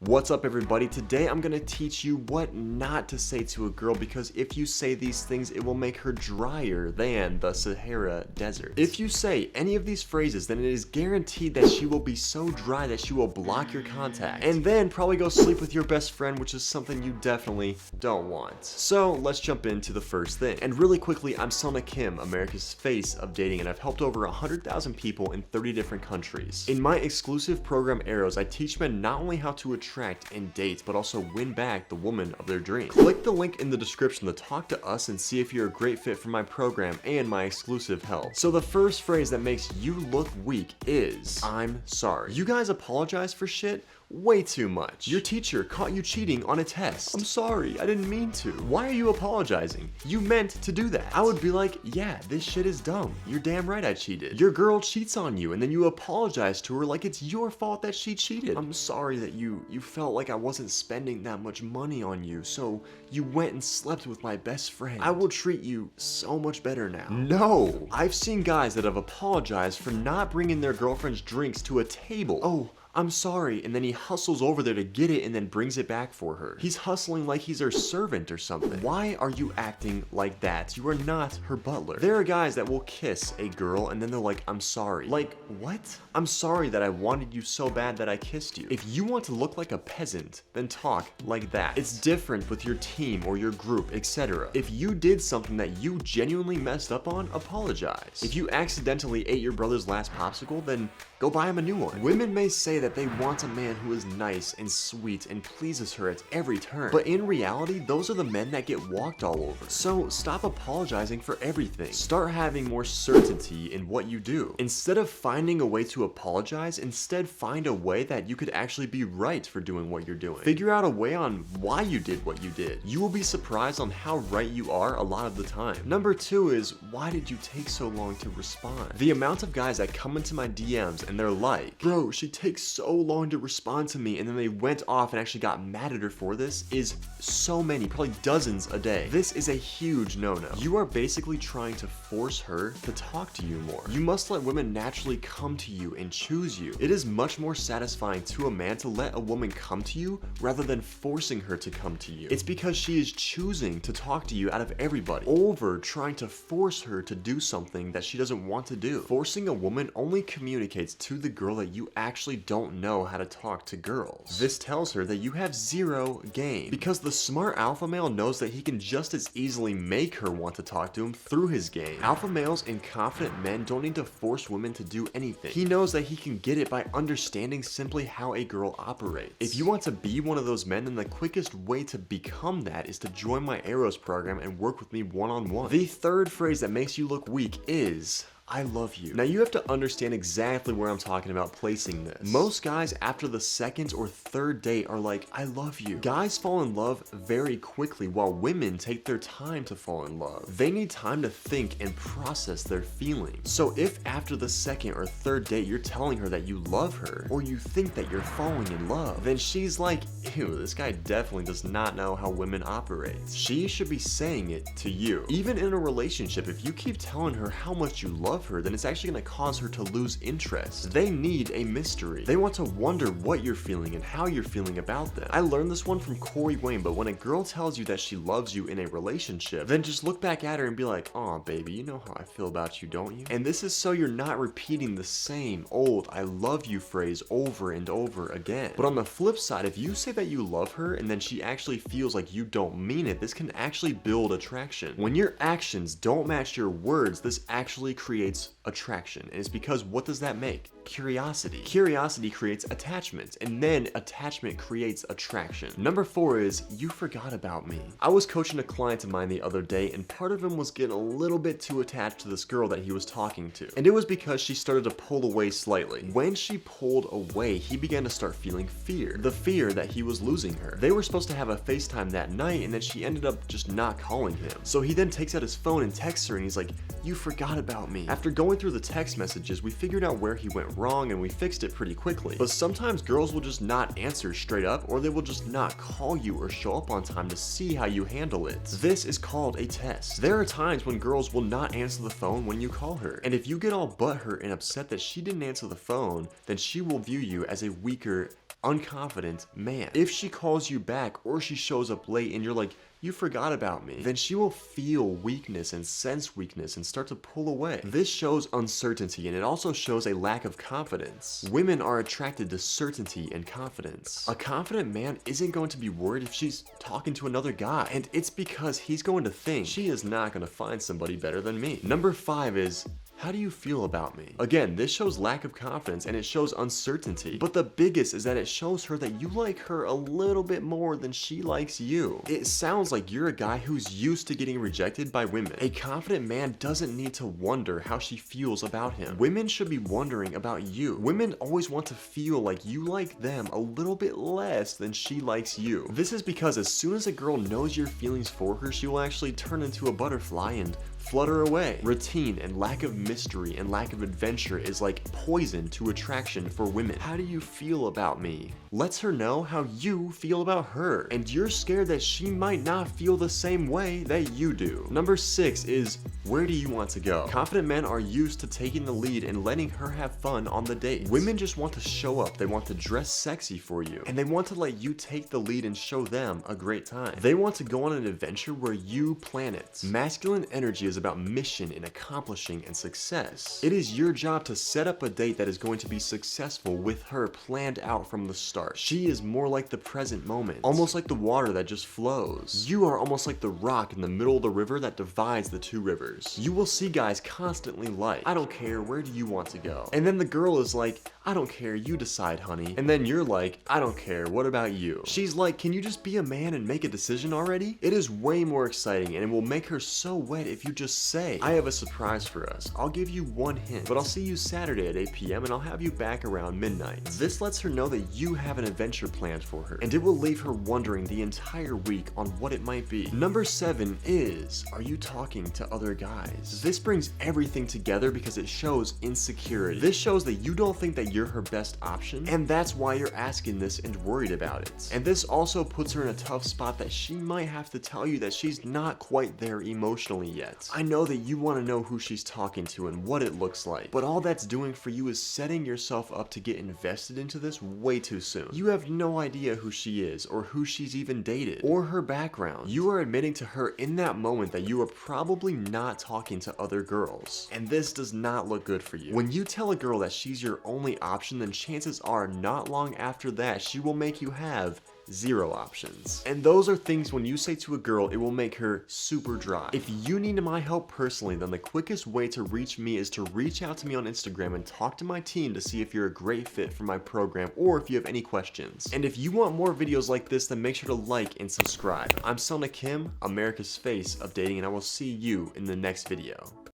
What's up, everybody? Today I'm gonna teach you what not to say to a girl, because if you say these things, it will make her drier than the Sahara Desert. If you say any of these phrases, then it is guaranteed that she will be so dry that she will block your contact, and then probably go sleep with your best friend, which is something you definitely don't want. So let's jump into the first thing. And really quickly, I'm Selna Kim, America's face of dating, and I've helped over 100,000 people in 30 different countries. In my exclusive program Arrows, I teach men not only how to attract and date, but also win back the woman of their dreams. Click the link in the description to talk to us and see if you're a great fit for my program and my exclusive help. So the first phrase that makes you look weak is, I'm sorry. You guys apologize for shit way too much. Your teacher caught you cheating on a test. I'm sorry, I didn't mean to. Why are you apologizing? You meant to do that. I would be like, yeah, this shit is dumb. You're damn right I cheated. Your girl cheats on you and then you apologize to her like it's your fault that she cheated. I'm sorry that you felt like I wasn't spending that much money on you, so you went and slept with my best friend. I will treat you so much better now. No! I've seen guys that have apologized for not bringing their girlfriend's drinks to a table. Oh, I'm sorry, and then he hustles over there to get it and then brings it back for her. He's hustling like he's her servant or something. Why are you acting like that? You are not her butler. There are guys that will kiss a girl and then they're like, I'm sorry. Like, what? I'm sorry that I wanted you so bad that I kissed you. If you want to look like a peasant, then talk like that. It's different with your team or your group, etc. If you did something that you genuinely messed up on, apologize. If you accidentally ate your brother's last popsicle, then go buy him a new one. Women may say that they want a man who is nice and sweet and pleases her at every turn, but in reality, those are the men that get walked all over. So stop apologizing for everything. Start having more certainty in what you do. Instead of finding a way to apologize, instead find a way that you could actually be right for doing what you're doing. Figure out a way on why you did what you did. You will be surprised on how right you are a lot of the time. Number 2 is, why did you take so long to respond? The amount of guys that come into my DMs and they're like, bro, she takes so long to respond to me, and then they went off and actually got mad at her for this, is so many, probably dozens a day. This is a huge no-no. You are basically trying to force her to talk to you more. You must let women naturally come to you and choose you. It is much more satisfying to a man to let a woman come to you rather than forcing her to come to you. It's because she is choosing to talk to you out of everybody, over trying to force her to do something that she doesn't want to do. Forcing a woman only communicates to the girl that you actually don't know how to talk to girls. This tells her that you have zero game, because the smart alpha male knows that he can just as easily make her want to talk to him through his game. Alpha males and confident men don't need to force women to do anything. He knows that he can get it by understanding simply how a girl operates. If you want to be one of those men, then the quickest way to become that is to join my Arrows program and work with me one-on-one. The third phrase that makes you look weak is, I love you. Now you have to understand exactly where I'm talking about placing this. Most guys after the second or third date are like, I love you. Guys fall in love very quickly, while women take their time to fall in love. They need time to think and process their feelings. So if after the second or third date you're telling her that you love her, or you think that you're falling in love, then she's like, ew, this guy definitely does not know how women operate. She should be saying it to you. Even in a relationship, if you keep telling her how much you love her, then it's actually going to cause her to lose interest. They need a mystery. They want to wonder what you're feeling and how you're feeling about them. I learned this one from Corey Wayne, but when a girl tells you that she loves you in a relationship, then just look back at her and be like, aw, baby, you know how I feel about you, don't you? And this is so you're not repeating the same old I love you phrase over and over again. But on the flip side, if you say that you love her and then she actually feels like you don't mean it, this can actually build attraction. When your actions don't match your words, this actually creates attraction. And it's because, what does that make? Curiosity. Curiosity creates attachment, and then attachment creates attraction. Number 4 is, you forgot about me. I was coaching a client of mine the other day, and part of him was getting a little bit too attached to this girl that he was talking to. And it was because she started to pull away slightly. When she pulled away, he began to start feeling fear. The fear that he was losing her. They were supposed to have a FaceTime that night, and then she ended up just not calling him. So he then takes out his phone and texts her, and he's like, you forgot about me. After going through the text messages, we figured out where he went wrong and we fixed it pretty quickly. But sometimes girls will just not answer straight up, or they will just not call you or show up on time to see how you handle it. This is called a test. There are times when girls will not answer the phone when you call her, and if you get all butthurt and upset that she didn't answer the phone, then she will view you as a weaker unconfident man. If she calls you back or she shows up late and you're like, you forgot about me, then she will feel weakness and sense weakness and start to pull away. This shows uncertainty, and it also shows a lack of confidence. Women are attracted to certainty and confidence. A confident man isn't going to be worried if she's talking to another guy, and it's because he's going to think she is not going to find somebody better than me. Number 5 is, how do you feel about me? Again, this shows lack of confidence and it shows uncertainty. But the biggest is that it shows her that you like her a little bit more than she likes you. It sounds like you're a guy who's used to getting rejected by women. A confident man doesn't need to wonder how she feels about him. Women should be wondering about you. Women always want to feel like you like them a little bit less than she likes you. This is because as soon as a girl knows your feelings for her, she will actually turn into a butterfly and flutter away. Routine and lack of mystery and lack of adventure is like poison to attraction for women. How do you feel about me? Lets her know how you feel about her, and you're scared that she might not feel the same way that you do. Number 6 is, where do you want to go? Confident men are used to taking the lead and letting her have fun on the date. Women just want to show up, they want to dress sexy for you, and they want to let you take the lead and show them a great time. They want to go on an adventure where you plan it. Masculine energy is about mission and accomplishing and success. It is your job to set up a date that is going to be successful with her planned out from the start. She is more like the present moment, almost like the water that just flows. You are almost like the rock in the middle of the river that divides the two rivers. You will see guys constantly like, I don't care, where do you want to go? And then the girl is like, I don't care, you decide, honey. And then you're like, I don't care, what about you? She's like, can you just be a man and make a decision already? It is way more exciting and it will make her so wet if you just say, I have a surprise for us. I'll give you one hint, but I'll see you Saturday at 8 p.m. and I'll have you back around midnight. This lets her know that you have an adventure planned for her, and it will leave her wondering the entire week on what it might be. Number 7 is, are you talking to other guys? This brings everything together because it shows insecurity. This shows that you don't think that you're her best option, and that's why you're asking this and worried about it. And this also puts her in a tough spot that she might have to tell you that she's not quite there emotionally yet. I know that you want to know who she's talking to and what it looks like, but all that's doing for you is setting yourself up to get invested into this way too soon. You have no idea who she is or who she's even dated or her background. You are admitting to her in that moment that you are probably not talking to other girls, and this does not look good for you. When you tell a girl that she's your only option, then chances are not long after that she will make you have 0 options. And those are things when you say to a girl, it will make her super dry. If you need my help personally, then the quickest way to reach me is to reach out to me on Instagram and talk to my team to see if you're a great fit for my program or if you have any questions. And if you want more videos like this, then make sure to like and subscribe. I'm Selna Kim, America's face of dating, and I will see you in the next video.